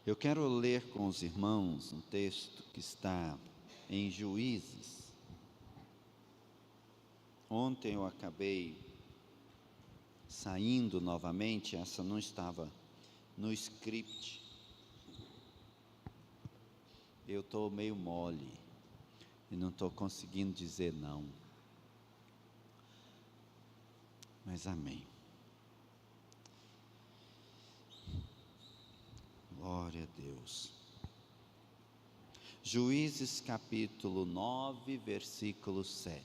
Eu quero ler com os irmãos um texto que está em Juízes. Ontem eu acabei saindo novamente, essa não estava no script. Eu estou meio mole e não estou conseguindo dizer não. Mas amém. Glória a Deus. Juízes capítulo 9, versículo 7.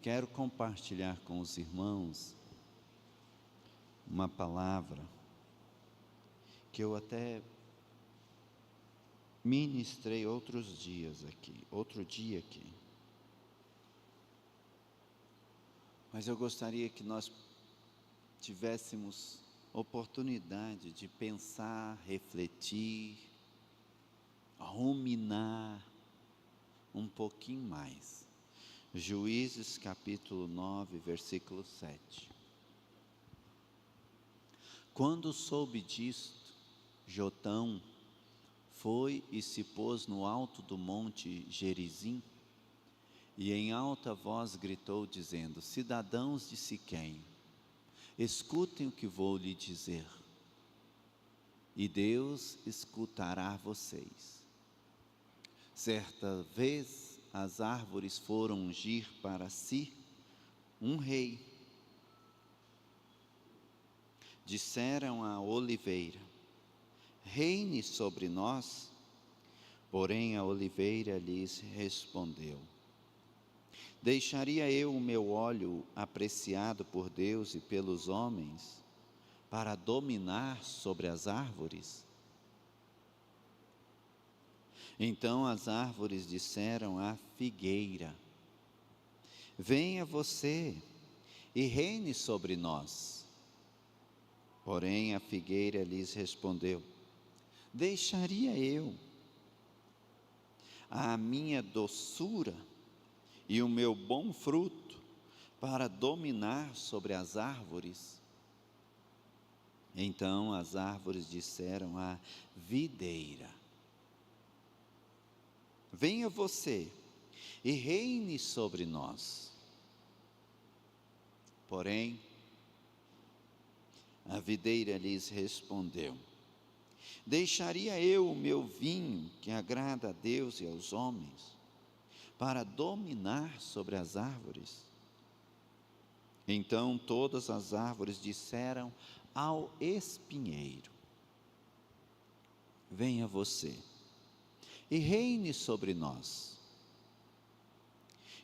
Quero compartilhar com os irmãos uma palavra que eu até ministrei outro dia aqui. Mas eu gostaria que nós tivéssemos oportunidade de pensar, refletir, ruminar um pouquinho mais. Juízes capítulo 9, versículo 7. Quando soube disto, Jotão foi e se pôs no alto do monte Gerizim, e em alta voz gritou, dizendo: cidadãos de Siquém, escutem o que vou lhe dizer, e Deus escutará vocês. Certa vez as árvores foram ungir para si um rei. Disseram à oliveira: reine sobre nós. Porém a oliveira lhes respondeu: deixaria eu o meu óleo apreciado por Deus e pelos homens para dominar sobre as árvores? Então as árvores disseram à figueira: venha você e reine sobre nós. Porém a figueira lhes respondeu: deixaria eu a minha doçura e o meu bom fruto para dominar sobre as árvores? Então as árvores disseram à videira: venha você e reine sobre nós. Porém a videira lhes respondeu: deixaria eu o meu vinho, que agrada a Deus e aos homens, para dominar sobre as árvores? Então todas as árvores disseram ao espinheiro: venha você e reine sobre nós.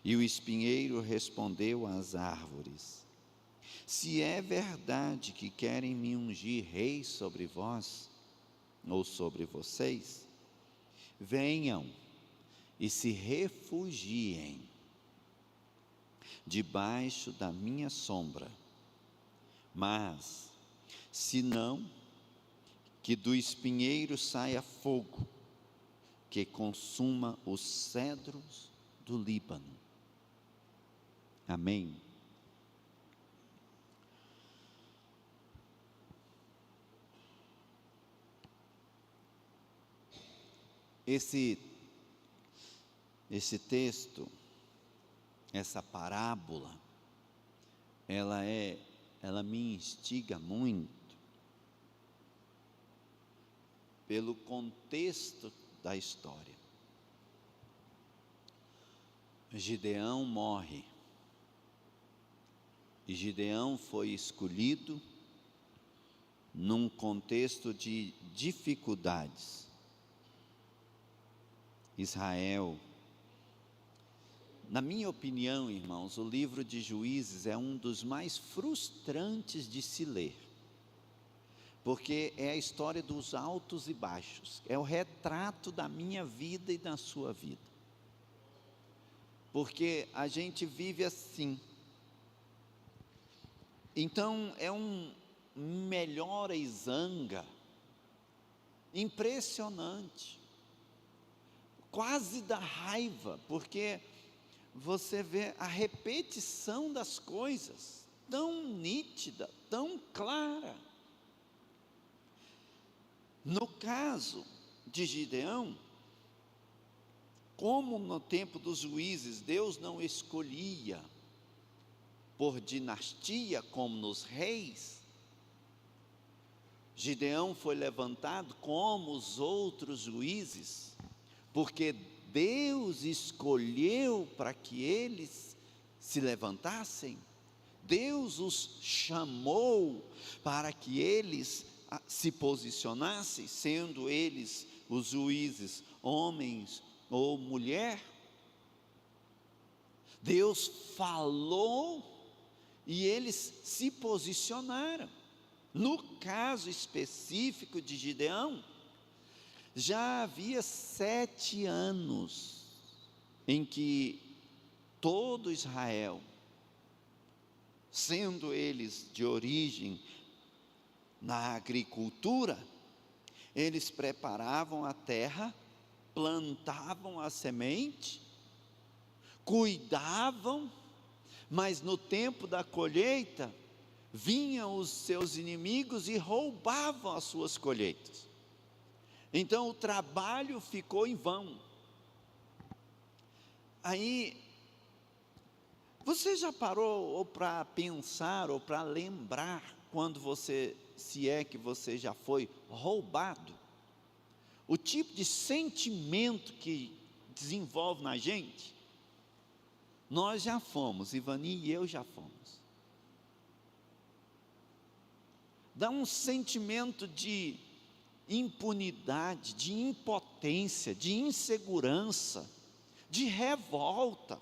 E o espinheiro respondeu às árvores: se é verdade que querem me ungir rei sobre vós, ou sobre vocês, venham e se refugiem debaixo da minha sombra. Mas, se não, que do espinheiro saia fogo, que consuma os cedros do Líbano. Amém. Esse texto, essa parábola, ela me instiga muito pelo contexto da história. Gideão morre, e Gideão foi escolhido num contexto de dificuldades. Israel, na minha opinião, irmãos, o livro de Juízes é um dos mais frustrantes de se ler, porque é a história dos altos e baixos, é o retrato da minha vida e da sua vida, porque a gente vive assim. Então é um melhora e zanga impressionante, quase dá raiva, porque você vê a repetição das coisas, tão nítida, tão clara. No caso de Gideão, como no tempo dos juízes, Deus não escolhia por dinastia como nos reis, Gideão foi levantado como os outros juízes, porque Deus escolheu para que eles se levantassem, Deus os chamou para que eles se posicionassem, sendo eles os juízes, homens ou mulher. Deus falou e eles se posicionaram. No caso específico de Gideão, já havia 7 anos em que todo Israel, sendo eles de origem na agricultura, eles preparavam a terra, plantavam a semente, cuidavam, mas no tempo da colheita, vinham os seus inimigos e roubavam as suas colheitas. Então o trabalho ficou em vão. Aí, você já parou para pensar ou para lembrar quando você, se é que você já foi roubado? O tipo de sentimento que desenvolve na gente? Nós já fomos, Ivani e eu já fomos. Dá um sentimento de impunidade, de impotência, de insegurança, de revolta.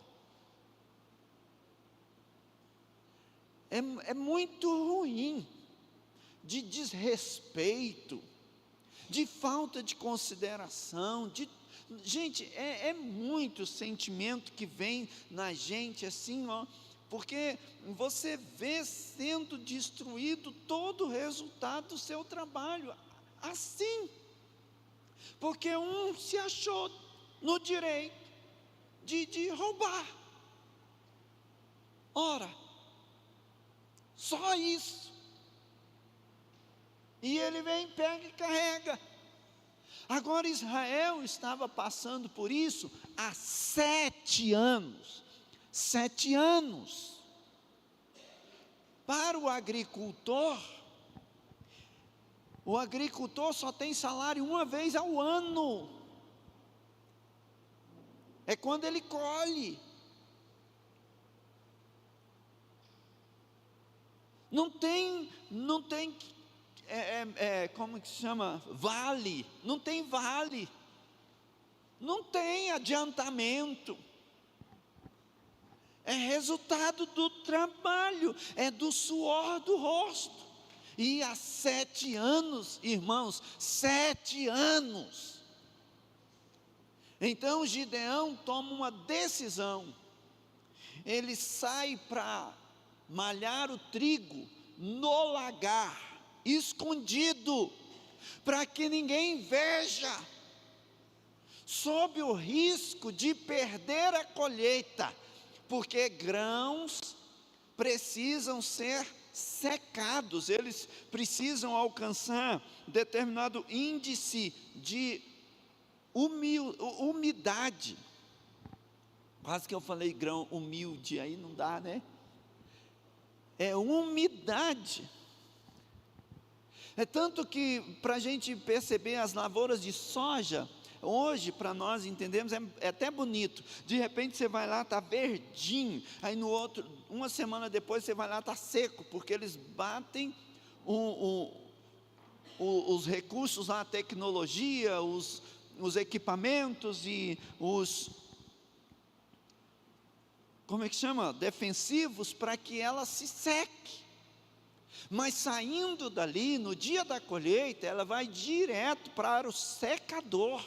É muito ruim, de desrespeito, de falta de consideração, gente, é muito sentimento que vem na gente assim, ó, porque você vê sendo destruído todo o resultado do seu trabalho, assim, porque um se achou no direito de roubar. Ora, só isso, e ele vem, pega e carrega. Agora Israel estava passando por isso há 7 anos. 7 anos. Para o agricultor só tem salário uma vez ao ano. É quando ele colhe. Não tem, como que se chama? Vale. Não tem vale. Não tem adiantamento. É resultado do trabalho, é do suor do rosto. E há 7 anos, irmãos, 7 anos. Então Gideão toma uma decisão. Ele sai para malhar o trigo no lagar, escondido, para que ninguém veja, sob o risco de perder a colheita, porque grãos precisam ser secados, eles precisam alcançar determinado índice de umidade. Quase que eu falei grão humilde, aí não dá, né? É umidade. É tanto que, para a gente perceber as lavouras de soja, hoje, para nós entendermos, é até bonito. De repente você vai lá, está verdinho. Aí no outro, uma semana depois você vai lá, está seco, porque eles batem os recursos, a tecnologia, os equipamentos e como é que chama? Defensivos, para que ela se seque. Mas saindo dali, no dia da colheita, ela vai direto para o secador,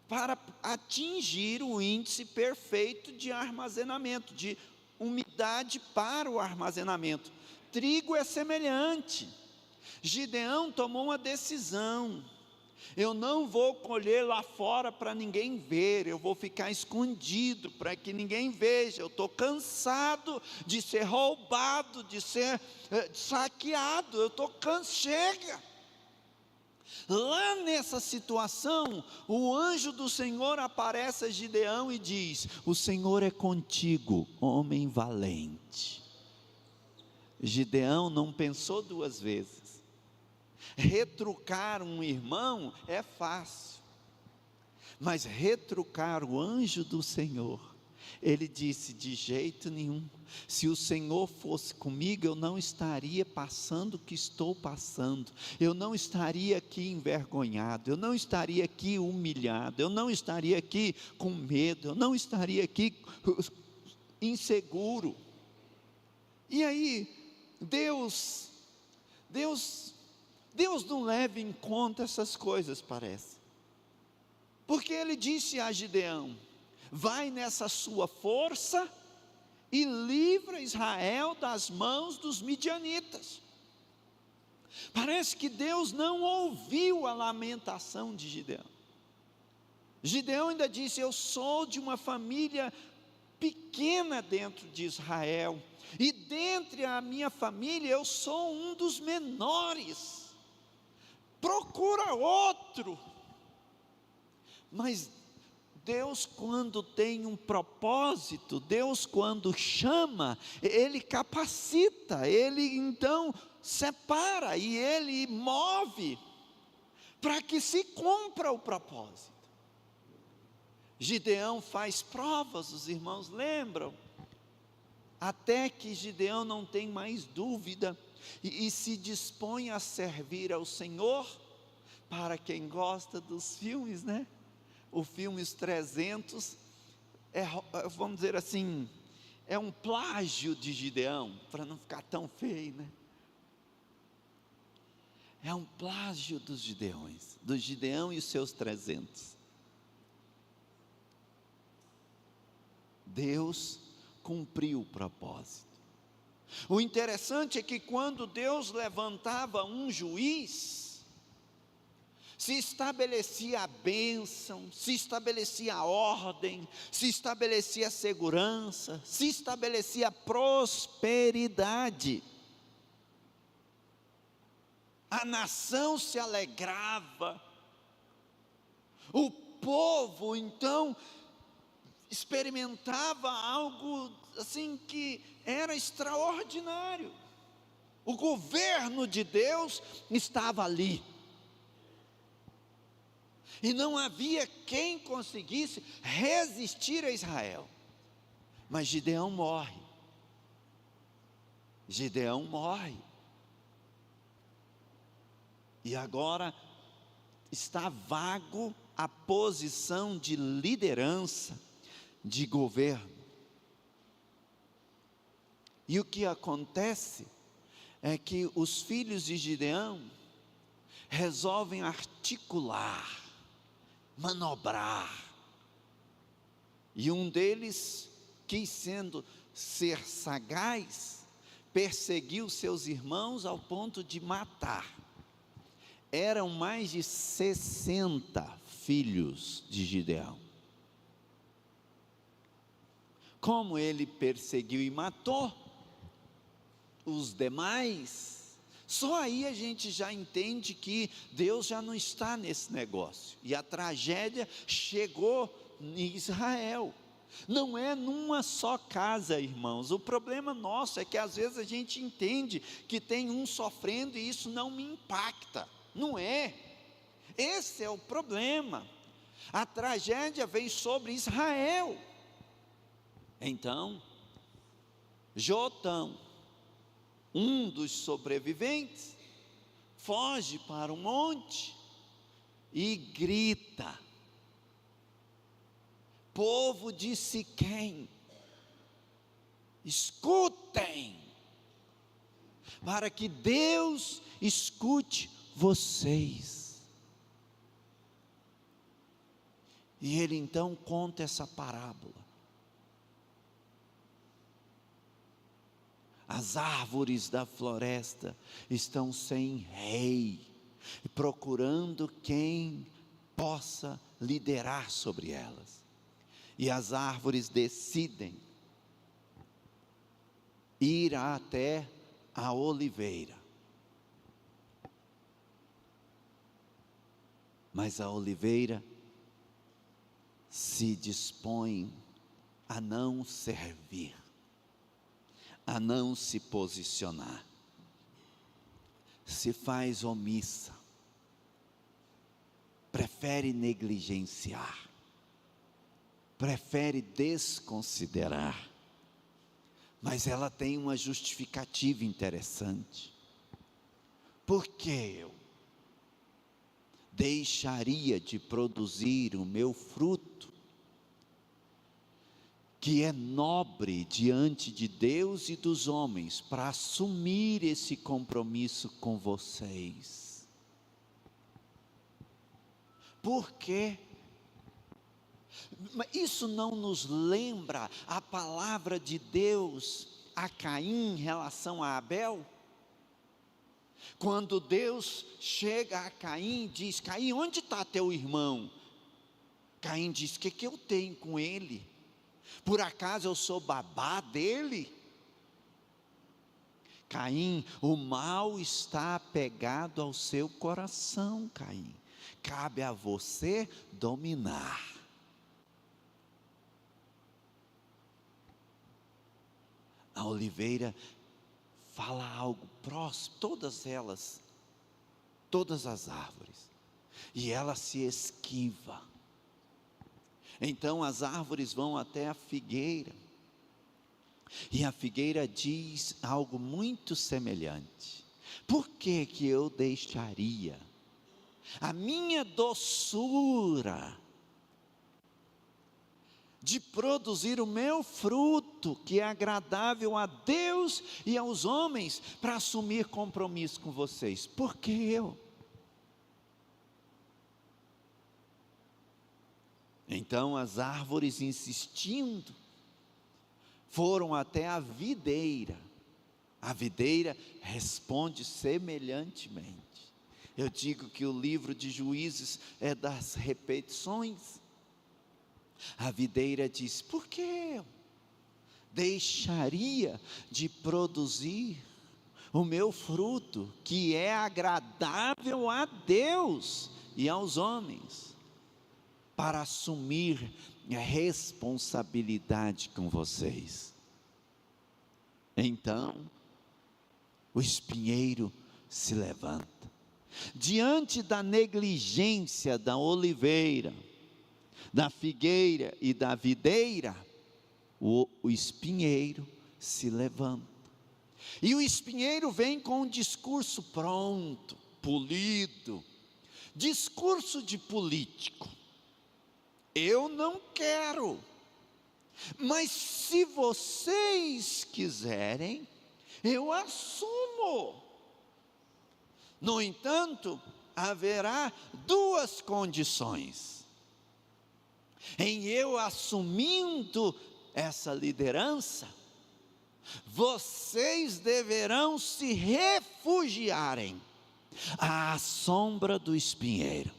para atingir o índice perfeito de armazenamento, de umidade para o armazenamento. Trigo é semelhante. Gideão tomou uma decisão: eu não vou colher lá fora para ninguém ver, eu vou ficar escondido para que ninguém veja. Eu estou cansado de ser roubado, de ser saqueado, eu estou cansado, chega. Lá nessa situação, o anjo do Senhor aparece a Gideão e diz: o Senhor é contigo, homem valente. Gideão não pensou duas vezes. Retrucar um irmão é fácil, mas retrucar o anjo do Senhor, ele disse: de jeito nenhum, se o Senhor fosse comigo, eu não estaria passando o que estou passando, eu não estaria aqui envergonhado, eu não estaria aqui humilhado, eu não estaria aqui com medo, eu não estaria aqui inseguro. E aí, Deus não leva em conta essas coisas, parece, porque ele disse a Gideão: vai nessa sua força e livra Israel das mãos dos midianitas. Parece que Deus não ouviu a lamentação de Gideão. Gideão ainda disse: eu sou de uma família pequena dentro de Israel, e dentre a minha família eu sou um dos menores, procura outro. Mas Deus, quando tem um propósito, Deus, quando chama, Ele capacita, Ele então separa e Ele move para que se cumpra o propósito. Gideão faz provas, os irmãos lembram, até que Gideão não tem mais dúvida e se dispõe a servir ao Senhor. Para quem gosta dos filmes, né? O filme Os 300, vamos dizer assim, é um plágio de Gideão, para não ficar tão feio, né? É um plágio dos Gideões, do Gideão e os seus 300. Deus cumpriu o propósito. O interessante é que quando Deus levantava um juiz, se estabelecia a bênção, se estabelecia a ordem, se estabelecia a segurança, se estabelecia a prosperidade. A nação se alegrava, o povo então experimentava algo assim que era extraordinário. O governo de Deus estava ali. E não havia quem conseguisse resistir a Israel. Mas Gideão morre. Gideão morre. E agora está vago a posição de liderança, de governo. E o que acontece é que os filhos de Gideão resolvem articular, manobrar, e um deles quis ser sagaz, perseguiu seus irmãos ao ponto de matar. Eram mais de 60 filhos de Gideão. Como ele perseguiu e matou os demais, só aí a gente já entende que Deus já não está nesse negócio, e a tragédia chegou em Israel. Não é numa só casa, irmãos. O problema nosso é que às vezes a gente entende que tem um sofrendo e isso não me impacta. Não é. Esse é o problema. A tragédia vem sobre Israel. Então, Jotão, um dos sobreviventes, foge para o monte e grita: povo de Siquém, escutem, para que Deus escute vocês. E ele então conta essa parábola. As árvores da floresta estão sem rei, procurando quem possa liderar sobre elas. E as árvores decidem ir até a oliveira. Mas a oliveira se dispõe a não servir, a não se posicionar, se faz omissa, prefere negligenciar, prefere desconsiderar. Mas ela tem uma justificativa interessante. Por que eu deixaria de produzir o meu fruto, que é nobre diante de Deus e dos homens, para assumir esse compromisso com vocês? Por quê? Isso não nos lembra a palavra de Deus a Caim em relação a Abel? Quando Deus chega a Caim e diz: Caim, onde está teu irmão? Caim diz: o que eu tenho com ele? Por acaso eu sou babá dele? Caim, o mal está apegado ao seu coração, Caim. Cabe a você dominar. A oliveira fala algo próximo, todas as árvores, e ela se esquiva. Então as árvores vão até a figueira, e a figueira diz algo muito semelhante: por que eu deixaria a minha doçura de produzir o meu fruto, que é agradável a Deus e aos homens, para assumir compromisso com vocês? Por que eu? Então as árvores, insistindo, foram até a videira. A videira responde semelhantemente. Eu digo que o livro de Juízes é das repetições. A videira diz: por que eu deixaria de produzir o meu fruto, que é agradável a Deus e aos homens, para assumir a responsabilidade com vocês? Então o espinheiro se levanta. Diante da negligência da oliveira, da figueira e da videira, o espinheiro se levanta. E o espinheiro vem com um discurso pronto, polido, discurso de político. Eu não quero, mas se vocês quiserem, eu assumo. No entanto, haverá duas condições. Em eu assumindo essa liderança, vocês deverão se refugiarem à sombra do espinheiro.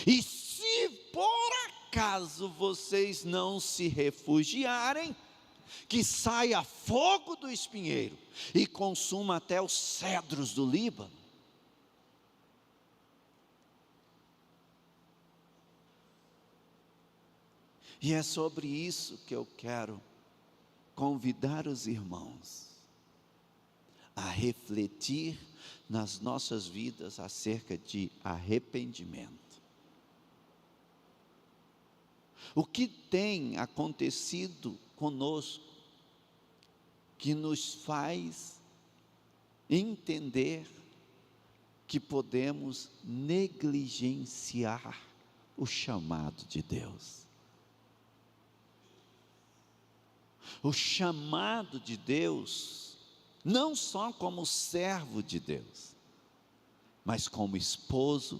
E se por acaso vocês não se refugiarem, que saia fogo do espinheiro e consuma até os cedros do Líbano. E é sobre isso que eu quero convidar os irmãos a refletir nas nossas vidas acerca de arrependimento. O que tem acontecido conosco que nos faz entender que podemos negligenciar o chamado de Deus? O chamado de Deus, não só como servo de Deus, mas como esposo,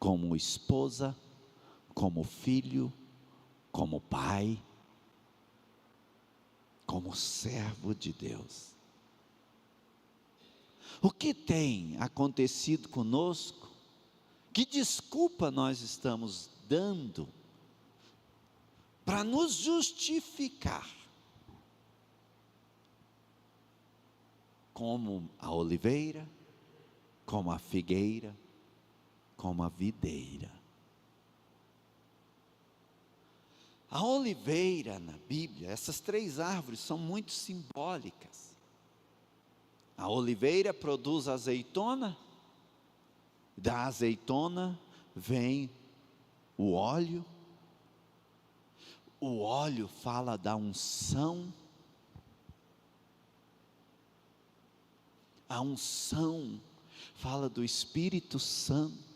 como esposa, como filho, como pai, como servo de Deus. O que tem acontecido conosco? Que desculpa nós estamos dando para nos justificar como a oliveira, como a figueira, como a videira. A oliveira na Bíblia, essas 3 árvores são muito simbólicas. A oliveira produz azeitona, da azeitona vem o óleo fala da unção, a unção fala do Espírito Santo.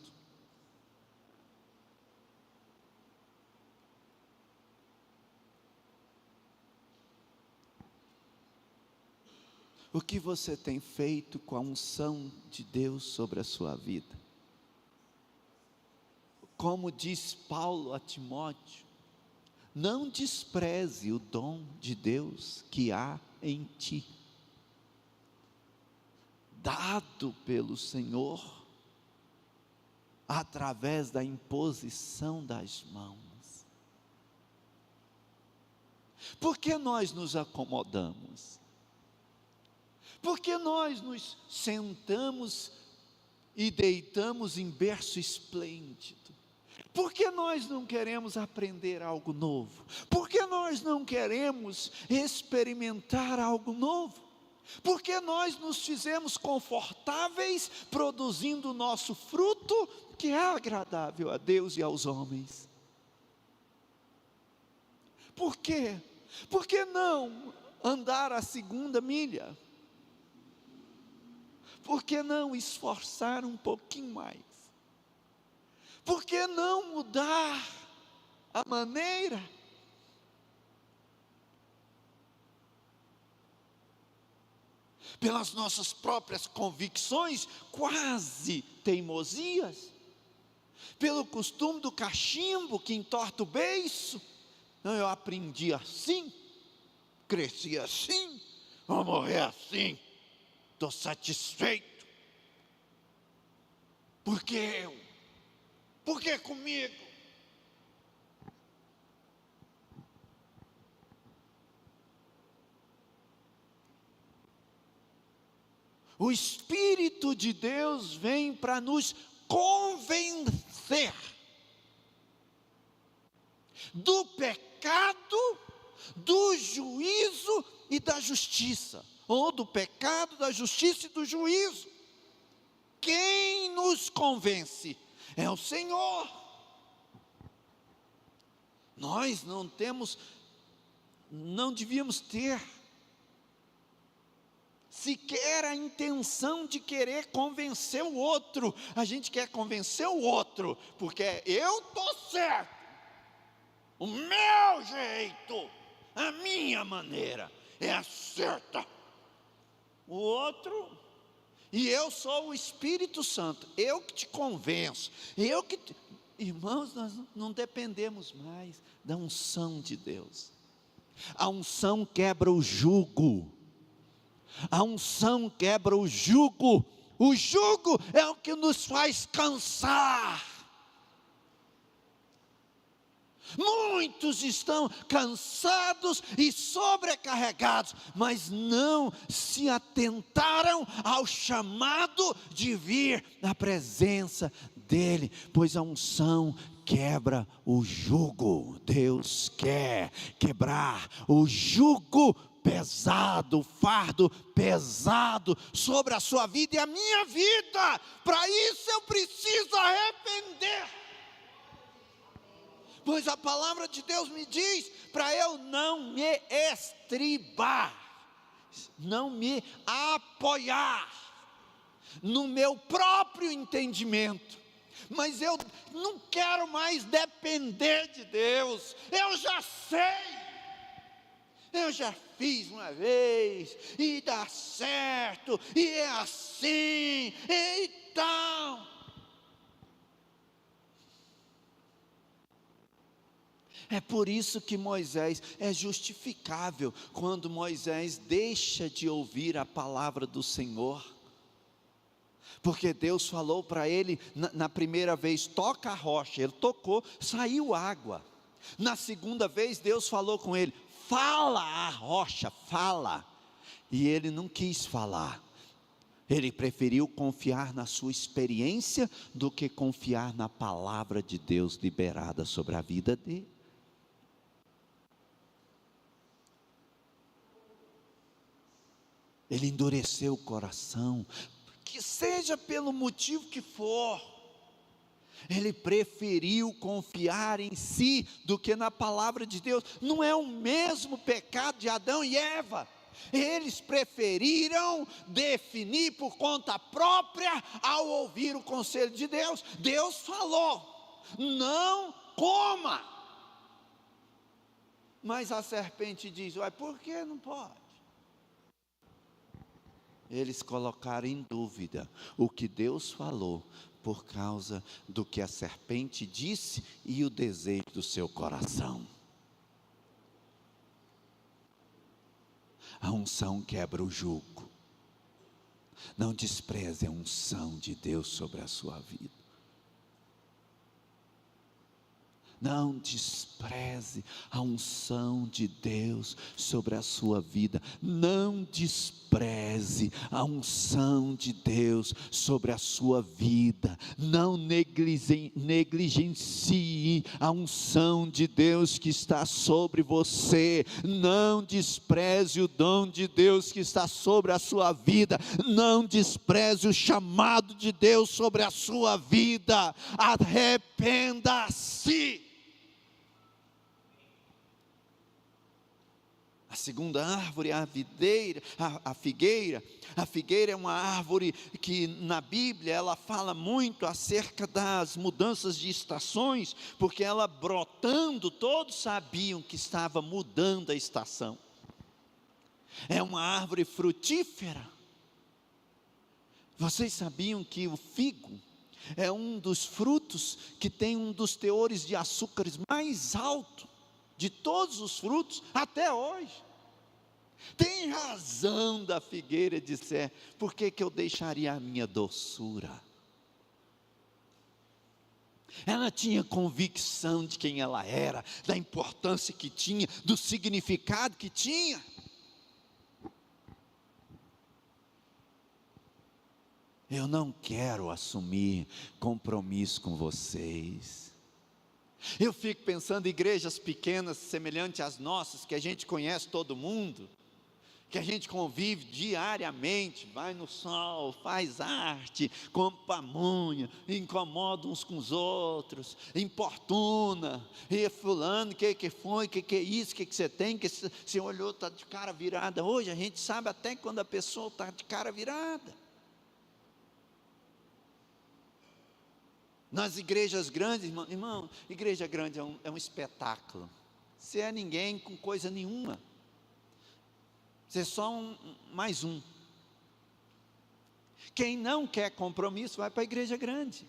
O que você tem feito com a unção de Deus sobre a sua vida? Como diz Paulo a Timóteo, não despreze o dom de Deus que há em ti, dado pelo Senhor, através da imposição das mãos. Por que nós nos acomodamos? Porque nós nos sentamos e deitamos em berço esplêndido? Por que nós não queremos aprender algo novo? Por que nós não queremos experimentar algo novo? Porque nós nos fizemos confortáveis produzindo o nosso fruto, que é agradável a Deus e aos homens. Por quê? Por que não andar a 2ª milha? Por que não esforçar um pouquinho mais? Por que não mudar a maneira? Pelas nossas próprias convicções, quase teimosias, pelo costume do cachimbo que entorta o beiço. Não, eu aprendi assim, cresci assim, vou morrer assim, estou satisfeito. Por que eu? Por que comigo? O Espírito de Deus vem para nos convencer do pecado, do juízo e da justiça, ou do pecado, da justiça e do juízo. Quem nos convence? É o Senhor. Nós não devíamos ter sequer a intenção de querer convencer o outro. A gente quer convencer o outro, porque eu estou certo, o meu jeito, a minha maneira é a certa. O outro, e eu sou o Espírito Santo, eu que te convenço, irmãos, nós não dependemos mais da unção de Deus. A unção quebra o jugo. A unção quebra o jugo é o que nos faz cansar. Muitos estão cansados e sobrecarregados, mas não se atentaram ao chamado de vir na presença dEle, pois a unção quebra o jugo. Deus quer quebrar o jugo pesado, o fardo pesado sobre a sua vida e a minha vida. Para isso eu preciso arrepender, pois a palavra de Deus me diz para eu não me estribar, não me apoiar no meu próprio entendimento. Mas eu não quero mais depender de Deus. Eu já sei, eu já fiz uma vez e dá certo, e é assim e tal. É por isso que Moisés é justificável quando Moisés deixa de ouvir a palavra do Senhor. Porque Deus falou para ele na primeira vez, toca a rocha, ele tocou, saiu água. Na segunda vez Deus falou com ele, fala a rocha, fala. E ele não quis falar. Ele preferiu confiar na sua experiência do que confiar na palavra de Deus liberada sobre a vida dele. Ele endureceu o coração, que seja pelo motivo que for, ele preferiu confiar em si do que na palavra de Deus. Não é o mesmo pecado de Adão e Eva. Eles preferiram definir por conta própria ao ouvir o conselho de Deus. Deus falou: não coma. Mas a serpente diz: ué, por que não pode? Eles colocaram em dúvida o que Deus falou, por causa do que a serpente disse e o desejo do seu coração. A unção quebra o jugo. Não despreze a unção de Deus sobre a sua vida. Não despreze a unção de Deus sobre a sua vida. Não despreze a unção de Deus sobre a sua vida. Não negligencie a unção de Deus que está sobre você. Não despreze o dom de Deus que está sobre a sua vida. Não despreze o chamado de Deus sobre a sua vida. Arrependa-se. A segunda árvore é a videira, a figueira. A figueira é uma árvore que na Bíblia ela fala muito acerca das mudanças de estações, porque ela brotando, todos sabiam que estava mudando a estação. É uma árvore frutífera. Vocês sabiam que o figo é um dos frutos que tem um dos teores de açúcares mais alto de todos os frutos até hoje? Tem razão da figueira dizer: por que eu deixaria a minha doçura? Ela tinha convicção de quem ela era, da importância que tinha, do significado que tinha. Eu não quero assumir compromisso com vocês. Eu fico pensando em igrejas pequenas, semelhantes às nossas, que a gente conhece todo mundo, que a gente convive diariamente, vai no sol, faz arte, come pamonha, incomoda uns com os outros, importuna, e fulano, que foi, que é isso, que você tem, que você olhou, está de cara virada. Hoje a gente sabe até quando a pessoa está de cara virada. Nas igrejas grandes, irmão, igreja grande é um espetáculo. Você é ninguém com coisa nenhuma. Você é só mais um. Quem não quer compromisso vai para a igreja grande.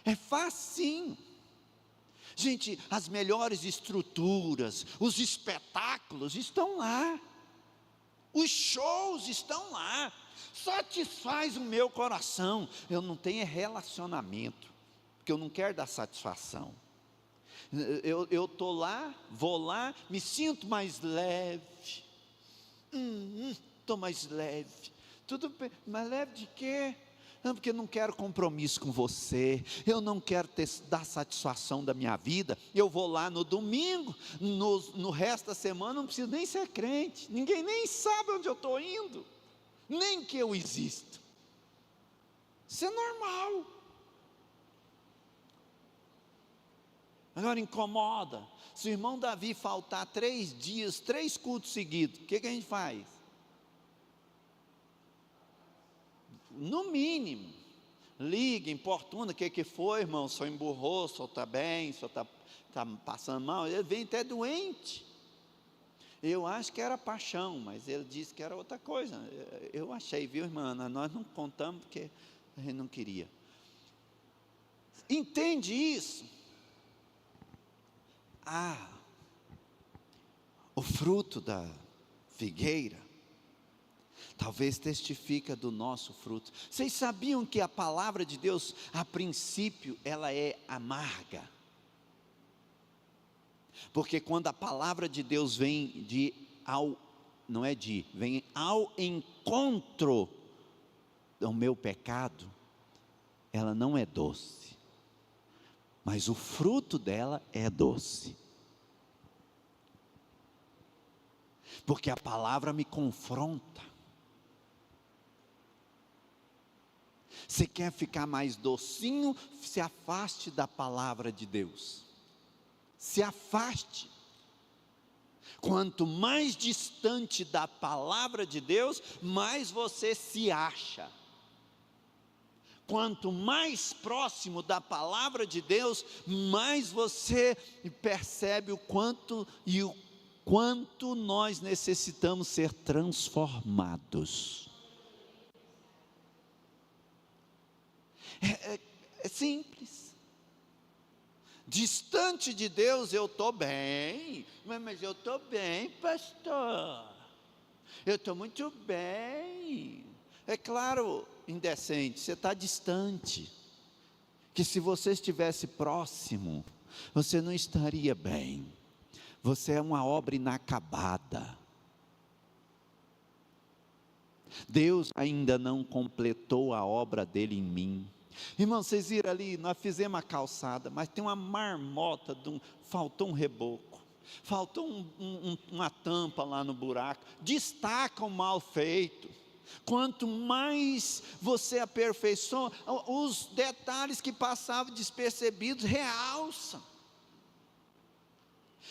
É facinho. Gente, as melhores estruturas, os espetáculos estão lá. Os shows estão lá. Satisfaz o meu coração. Eu não tenho relacionamento, porque eu não quero dar satisfação. Eu estou lá, vou lá, me sinto mais leve. Estou mais leve. Tudo bem, mais leve de quê? Não, porque eu não quero compromisso com você. Eu não quero dar satisfação da minha vida. Eu vou lá no domingo, no resto da semana não preciso nem ser crente. Ninguém nem sabe onde eu estou indo, nem que eu existo. Isso é normal. Agora incomoda. Se o irmão Davi faltar 3 dias, 3 cultos seguidos, o que a gente faz? No mínimo, liga, importuna, o que foi, irmão? Só emburrou, só está bem, só está passando mal. Ele vem até doente. Eu acho que era paixão, mas ele disse que era outra coisa. Eu achei, viu, irmã? Nós não contamos porque a gente não queria. Entende isso? O fruto da figueira talvez testifica do nosso fruto. Vocês sabiam que a palavra de Deus, a princípio, ela é amarga? Porque quando a palavra de Deus vem ao encontro o meu pecado, ela não é doce, mas o fruto dela é doce. Porque a palavra me confronta. Você quer ficar mais docinho? Se afaste da palavra de Deus. Se afaste. Quanto mais distante da palavra de Deus, mais você se acha. Quanto mais próximo da palavra de Deus, mais você percebe o quanto nós necessitamos ser transformados. É simples. Distante de Deus eu estou bem, mas eu estou bem, pastor, eu estou muito bem. É claro, indecente, você está distante, que se você estivesse próximo, você não estaria bem. Você é uma obra inacabada. Deus ainda não completou a obra dele em mim. Irmão, vocês viram ali, nós fizemos a calçada, mas tem uma marmota, faltou um reboco, faltou uma tampa lá no buraco. Destaca o mal feito. Quanto mais você aperfeiçoa, os detalhes que passavam despercebidos realçam.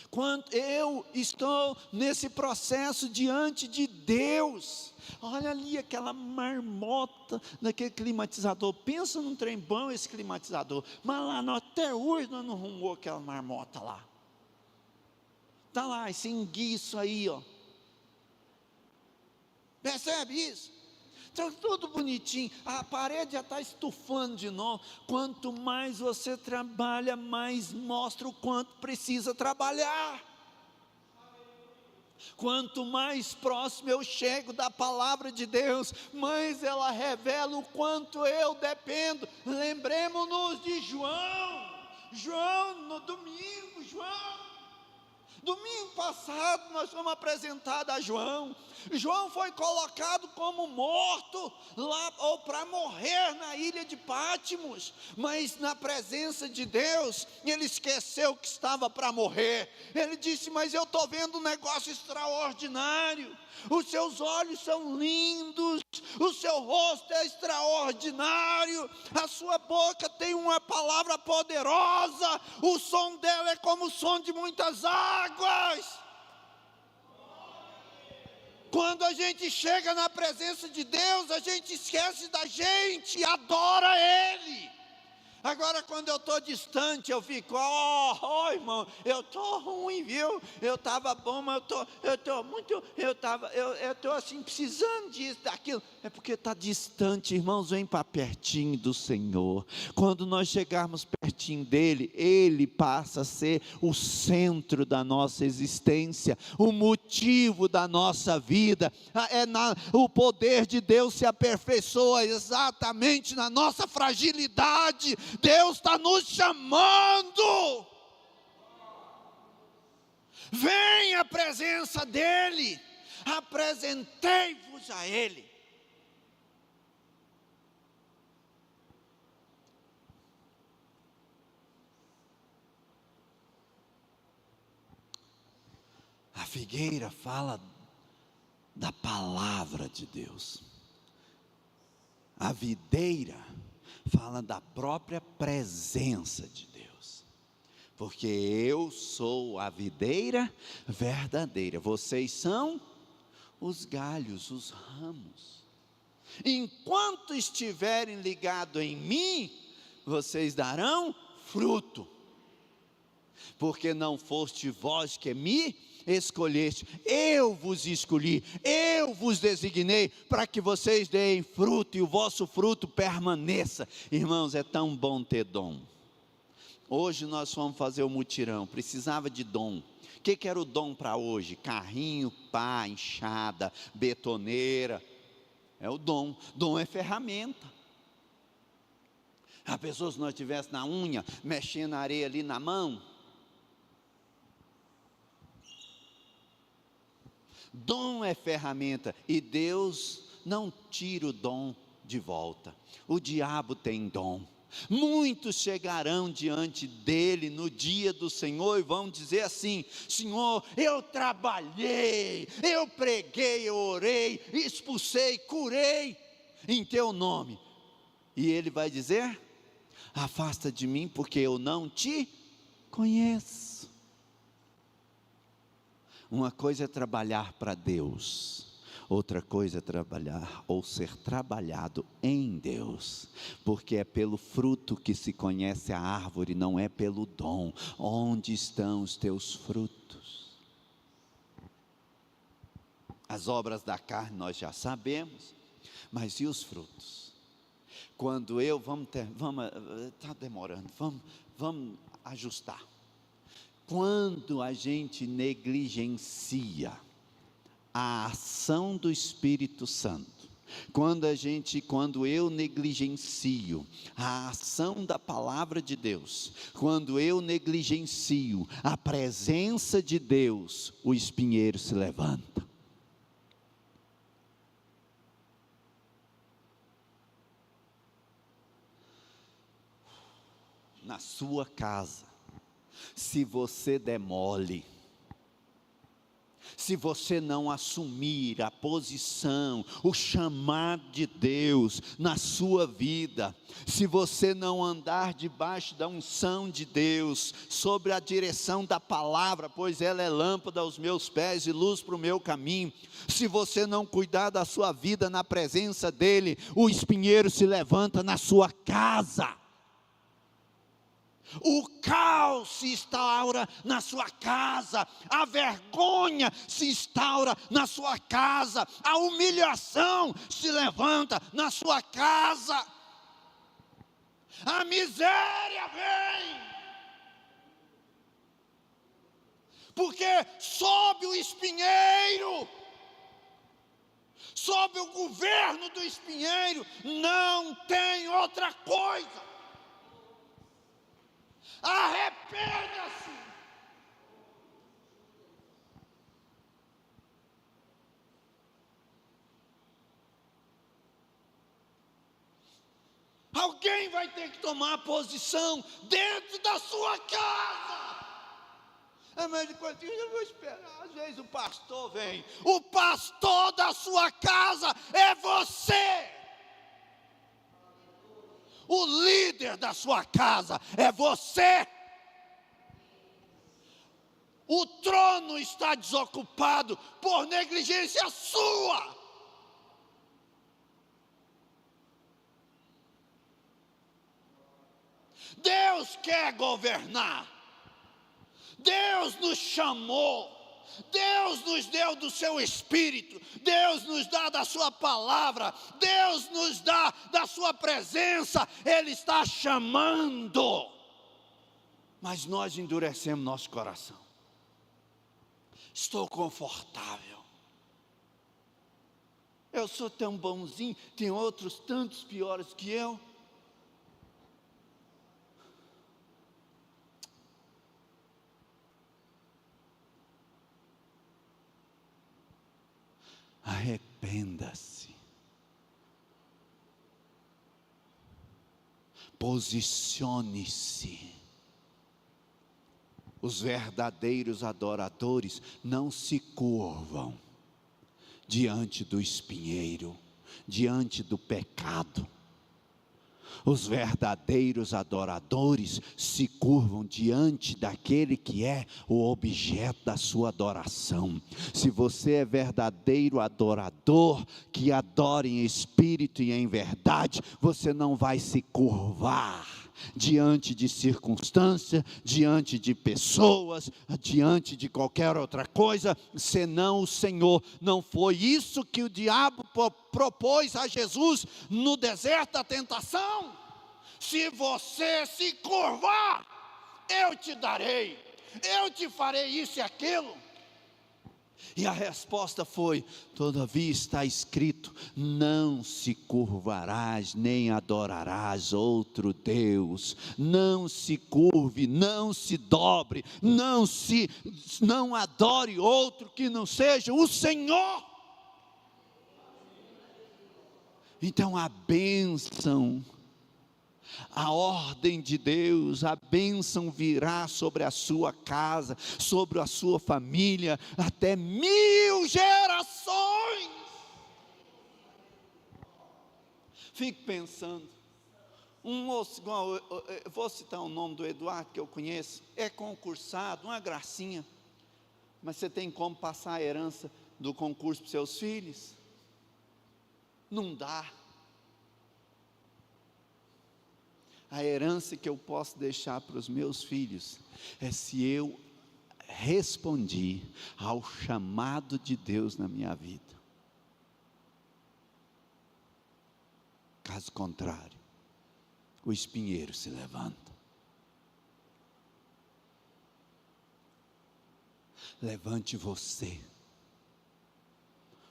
Quando eu estou nesse processo diante de Deus, olha ali aquela marmota naquele climatizador, pensa num trem bom esse climatizador, mas lá até hoje nós não arrumou aquela marmota lá, está lá esse enguiço aí, ó. Percebe isso? Então tudo bonitinho, a parede já está estufando de novo. Quanto mais você trabalha, mais mostra o quanto precisa trabalhar. Quanto mais próximo eu chego da palavra de Deus, mais ela revela o quanto eu dependo. Lembremos-nos de João no domingo, domingo passado nós fomos apresentados a João. João foi colocado como morto lá, ou para morrer na ilha de Pátimos, mas na presença de Deus, ele esqueceu que estava para morrer. Ele disse: mas eu estou vendo um negócio extraordinário, os seus olhos são lindos, o seu rosto é extraordinário, a sua boca tem uma palavra poderosa, o som dela é como o som de muitas águas. Quando a gente chega na presença de Deus, a gente esquece da gente, adora Ele. Agora quando eu estou distante, eu fico, irmão, eu estou ruim, viu? Eu estava bom, mas eu estou assim, precisando disso, daquilo. É porque está distante, irmãos, vem para pertinho do Senhor. Quando nós chegarmos pertinho dEle, Ele passa a ser o centro da nossa existência, o motivo da nossa vida. O poder de Deus se aperfeiçoa exatamente na nossa fragilidade. Deus está nos chamando. Vem à presença dEle, apresentei-vos a Ele. A figueira fala da palavra de Deus. A videira fala da própria presença de Deus. Porque eu sou a videira verdadeira. Vocês são os galhos, os ramos. Enquanto estiverem ligados em mim, vocês darão fruto. Porque não foste vós que me escolheste, eu vos escolhi, eu vos designei para que vocês deem fruto e o vosso fruto permaneça. Irmãos, é tão bom ter dom. Hoje nós fomos fazer o mutirão, precisava de dom. O que era o dom para hoje? Carrinho, pá, enxada, betoneira. É o dom. Dom é ferramenta. A pessoa, se nós estivéssemos na unha, mexendo a areia ali na mão. Dom é ferramenta, e Deus não tira o dom de volta. O diabo tem dom. Muitos chegarão diante dele no dia do Senhor e vão dizer assim: Senhor, eu trabalhei, eu preguei, eu orei, expulsei, curei em teu nome. E ele vai dizer: afasta de mim, porque eu não te conheço. Uma coisa é trabalhar para Deus, outra coisa é trabalhar ou ser trabalhado em Deus, porque é pelo fruto que se conhece a árvore, não é pelo dom. Onde estão os teus frutos? As obras da carne nós já sabemos, mas e os frutos? Quando está demorando, vamos ajustar. Quando a gente negligencia a ação do Espírito Santo, quando eu negligencio a ação da palavra de Deus, quando eu negligencio a presença de Deus, o espinheiro se levanta. Na sua casa, se você demole, se você não assumir a posição, o chamado de Deus na sua vida, se você não andar debaixo da unção de Deus, sobre a direção da palavra, pois ela é lâmpada aos meus pés e luz para o meu caminho, se você não cuidar da sua vida na presença dEle, o espinheiro se levanta na sua casa. O caos se instaura na sua casa, a vergonha se instaura na sua casa, a humilhação se levanta na sua casa, a miséria vem, porque sob o espinheiro, sob o governo do espinheiro, não tem outra coisa. Arrependa-se. Alguém vai ter que tomar posição dentro da sua casa. Mas depois eu vou esperar. Às vezes o pastor vem. O pastor da sua casa é você. O líder da sua casa é você. O trono está desocupado por negligência sua. Deus quer governar. Deus nos chamou. Deus nos deu do seu Espírito, Deus nos dá da sua palavra, Deus nos dá da sua presença, Ele está chamando, mas nós endurecemos nosso coração. Estou confortável, eu sou tão bonzinho, tem outros tantos piores que eu. Arrependa-se, posicione-se. Os verdadeiros adoradores não se curvam diante do espinheiro, diante do pecado. Os verdadeiros adoradores se curvam diante daquele que é o objeto da sua adoração. Se você é verdadeiro adorador, que adora em espírito e em verdade, você não vai se curvar diante de circunstâncias, diante de pessoas, diante de qualquer outra coisa, senão o Senhor. Não foi isso que o diabo propôs a Jesus no deserto da tentação? Se você se curvar, eu te darei, eu te farei isso e aquilo. E a resposta foi: todavia está escrito, não se curvarás, nem adorarás outro Deus. Não se curve, não se dobre, não adore outro que não seja o Senhor. Então a bênção, a ordem de Deus, a bênção virá sobre a sua casa, sobre a sua família, até 1000 gerações. Fico pensando, um moço, igual, eu vou citar o nome do Eduardo, que eu conheço, é concursado, uma gracinha, mas você tem como passar a herança do concurso para os seus filhos? Não dá. A herança que eu posso deixar para os meus filhos é se eu respondi ao chamado de Deus na minha vida. Caso contrário, o espinheiro se levanta. Levante você,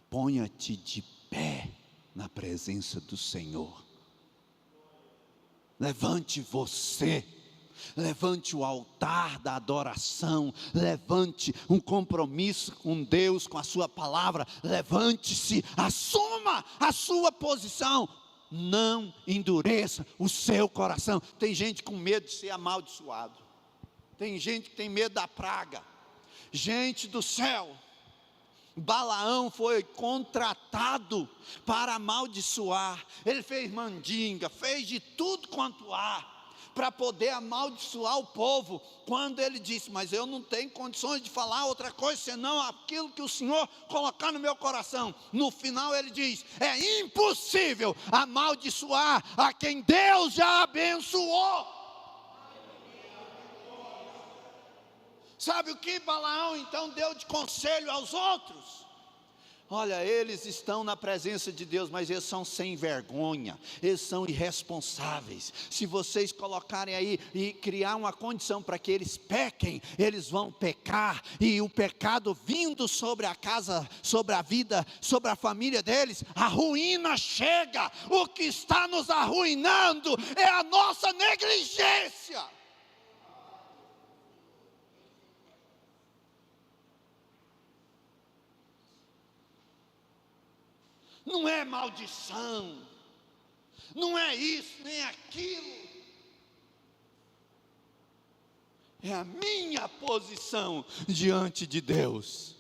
ponha-te de pé na presença do Senhor. Levante você, levante o altar da adoração, levante um compromisso com Deus, com a sua palavra, levante-se, assuma a sua posição, não endureça o seu coração. Tem gente com medo de ser amaldiçoado, tem gente que tem medo da praga. Gente do céu, Balaão foi contratado para amaldiçoar, ele fez mandinga, fez de tudo quanto há, para poder amaldiçoar o povo, quando ele disse, mas eu não tenho condições de falar outra coisa, senão aquilo que o Senhor colocar no meu coração. No final ele diz, é impossível amaldiçoar a quem Deus já abençoou. Sabe o que Balaão então deu de conselho aos outros? Olha, eles estão na presença de Deus, mas eles são sem vergonha, eles são irresponsáveis. Se vocês colocarem aí e criar uma condição para que eles pequem, eles vão pecar, e o pecado vindo sobre a casa, sobre a vida, sobre a família deles, a ruína chega. O que está nos arruinando é a nossa negligência. Não é maldição, não é isso, nem aquilo, é a minha posição diante de Deus.